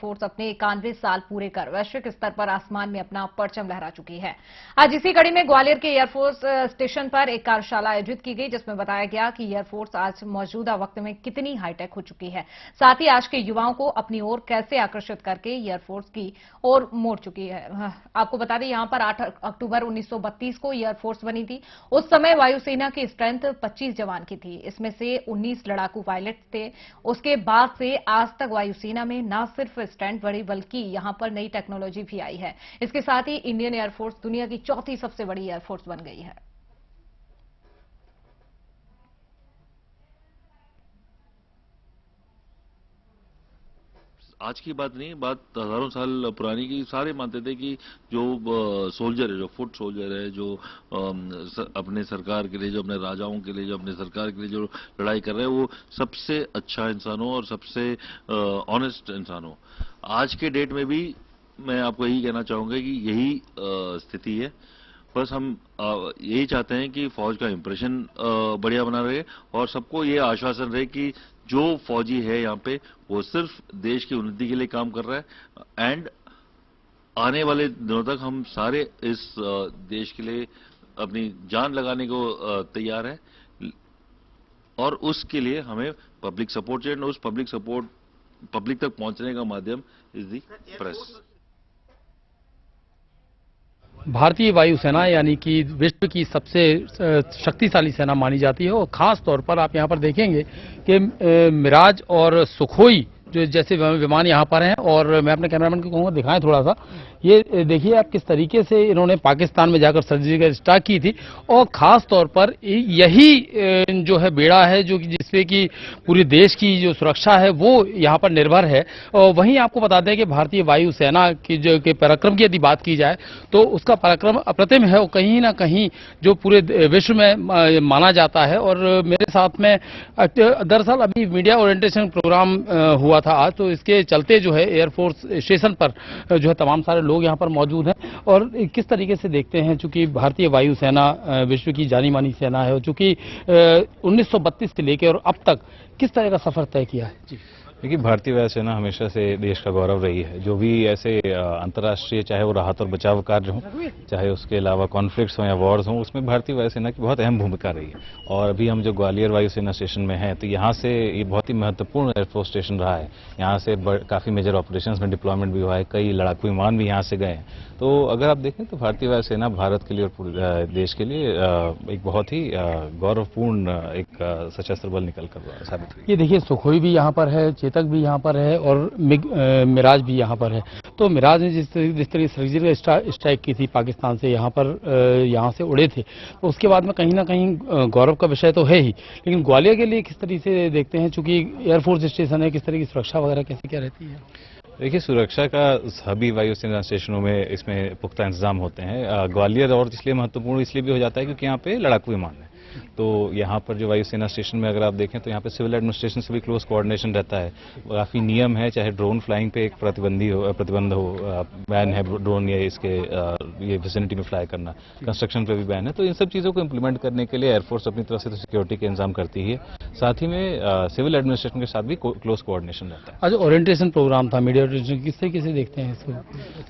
Air force अपने 91 साल पूरे कर वैश्विक स्तर पर आसमान में अपना परचम लहरा चुकी है। आज इसी कड़ी में ग्वालियर के एयरफोर्स स्टेशन पर एक कार्यशाला आयोजित की गई, जिसमें बताया गया कि एयरफोर्स आज मौजूदा वक्त में कितनी हाईटेक हो चुकी है, साथ ही आज के युवाओं को अपनी ओर कैसे आकर्षित करके एयरफोर्स की ओर मोड़ चुकी है। आपको बता दें, यहां पर 8 अक्टूबर 1932 को एयरफोर्स बनी थी। उस समय वायुसेना की स्ट्रेंथ 25 जवान की थी, इसमें से 19 लड़ाकू पायलट थे। उसके बाद से आज तक वायुसेना में न सिर्फ स्ट्रेंथ बढ़ी, बल्कि यहां पर नई टेक्नोलॉजी भी आई है। इसके साथ ही इंडियन एयरफोर्स दुनिया की चौथी सबसे बड़ी एयरफोर्स बन गई है। आज की बात नहीं, बात हजारों साल पुरानी की। सारे मानते थे कि जो सोल्जर है, जो फुट सोल्जर है, जो अपने सरकार के लिए, जो अपने राजाओं के लिए, जो अपने सरकार के लिए जो लड़ाई कर रहे हैं, वो सबसे अच्छा इंसान हो और सबसे ऑनेस्ट इंसान हो। आज के डेट में भी मैं आपको यही कहना चाहूंगा कि यही स्थिति है। बस हम यही चाहते हैं कि फौज का इंप्रेशन बढ़िया बना रहे और सबको ये आश्वासन रहे कि जो फौजी है यहाँ पे वो सिर्फ देश की उन्नति के लिए काम कर रहा है। एंड आने वाले दिनों तक हम सारे इस देश के लिए अपनी जान लगाने को तैयार है और उसके लिए हमें पब्लिक सपोर्ट चाहिए। उस पब्लिक सपोर्ट पब्लिक तक पहुंचने का माध्यम इज दी प्रेस। भारतीय वायुसेना यानी कि विश्व की सबसे शक्तिशाली सेना मानी जाती है और खास तौर पर आप यहां पर देखेंगे कि मिराज और सुखोई जो जैसे विमान यहां पर हैं, और मैं अपने कैमरामैन को कहूंगा दिखाएं थोड़ा सा। ये देखिए आप किस तरीके से इन्होंने पाकिस्तान में जाकर सर्जिकल स्ट्राइक की थी और खास तौर पर यही जो है बेड़ा है जो कि जिसपे कि पूरे देश की जो सुरक्षा है वो यहाँ पर निर्भर है। और वहीं आपको बता दें कि भारतीय वायुसेना की जो के पराक्रम की यदि बात की जाए तो उसका पराक्रम अप्रतिम है और कहीं ना कहीं जो पूरे विश्व में माना जाता है। और मेरे साथ में दरअसल अभी मीडिया ओरिएंटेशन प्रोग्राम हुआ था आज, तो इसके चलते जो है एयरफोर्स स्टेशन पर जो है तमाम सारे लोग यहाँ पर मौजूद हैं और किस तरीके से देखते हैं, चूंकि भारतीय वायुसेना विश्व की जानी मानी सेना है, चूंकि 1932 से लेकर और अब तक किस तरह का सफर तय किया है। जी देखिए, भारतीय वायुसेना हमेशा से देश का गौरव रही है। जो भी ऐसे अंतर्राष्ट्रीय, चाहे वो राहत और बचाव कार्य हों, चाहे उसके अलावा कॉन्फ्लिक्ट्स हों या वॉर्स हों, उसमें भारतीय वायुसेना की बहुत अहम भूमिका रही है। और अभी हम जो ग्वालियर वायुसेना स्टेशन में हैं, तो यहाँ से ये बहुत ही महत्वपूर्ण एयरफोर्स स्टेशन रहा है। यहाँ से काफ़ी मेजर ऑपरेशंस में डिप्लॉयमेंट भी हुआ है, कई लड़ाकू विमान भी यहाँ से गए हैं। तो अगर आप देखें तो भारतीय वायुसेना भारत के लिए और पूरे देश के लिए एक बहुत ही गौरवपूर्ण एक सशस्त्र बल निकल कर साबित हुई। ये देखिए सुखोई भी यहाँ पर है, चेतक भी यहाँ पर है और मिराज भी यहाँ पर है। तो मिराज ने जिस तरीके सर्जिकल स्ट्राइक की थी पाकिस्तान से, यहाँ से उड़े थे, तो उसके बाद में कहीं ना कहीं गौरव का विषय तो है ही। लेकिन ग्वालियर के लिए किस तरीके से देखते हैं, चूंकि एयरफोर्स स्टेशन है, किस तरह की सुरक्षा वगैरह कैसे क्या रहती है? देखिए, सुरक्षा का सभी वायुसेना स्टेशनों में इसमें पुख्ता इंतजाम होते हैं। ग्वालियर और इसलिए महत्वपूर्ण इसलिए भी हो जाता है क्योंकि यहाँ पे लड़ाकू विमान है। तो यहाँ पर जो वायुसेना स्टेशन में अगर आप देखें तो यहाँ पे सिविल एडमिनिस्ट्रेशन से भी क्लोज कोऑर्डिनेशन रहता है। काफ़ी नियम है, चाहे ड्रोन फ्लाइंग पे एक प्रतिबंध हो, बैन है ड्रोन या इसके ये विसिनिटी में फ्लाई करना, कंस्ट्रक्शन पे भी बैन है। तो इन सब चीज़ों को इम्प्लीमेंट करने के लिए एयरफोर्स अपनी तरफ से तो सिक्योरिटी के इंतजाम करती है, साथ ही में सिविल एडमिनिस्ट्रेशन के साथ भी क्लोज कोऑर्डिनेशन रहता है। आज ओरिएंटेशन प्रोग्राम था, मीडिया ओरिएंटेशन, किस तरीके से देखते हैं इसको?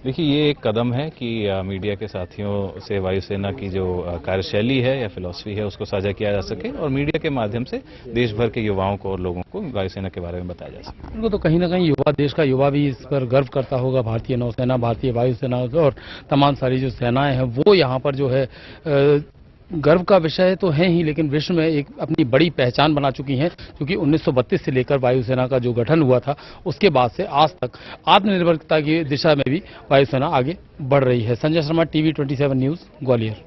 देखिए, ये एक कदम है कि मीडिया के साथियों से वायुसेना की जो कार्यशैली है या फिलॉसफी है उसको साझा किया जा सके और मीडिया के माध्यम से देश भर के युवाओं को और लोगों को वायुसेना के बारे में बताया जा सके। उनको तो कहीं ना कहीं युवा, देश का युवा भी इस पर गर्व करता होगा। भारतीय नौसेना, भारतीय वायुसेना और तमाम सारी जो सेनाएं हैं वो यहाँ पर जो है गर्व का विषय तो है ही, लेकिन विश्व में एक अपनी बड़ी पहचान बना चुकी हैं, क्योंकि 1932 से लेकर वायुसेना का जो गठन हुआ था उसके बाद से आज तक आत्मनिर्भरता की दिशा में भी वायुसेना आगे बढ़ रही है। Sanjay Sharma, TV 27 news, Gwalior.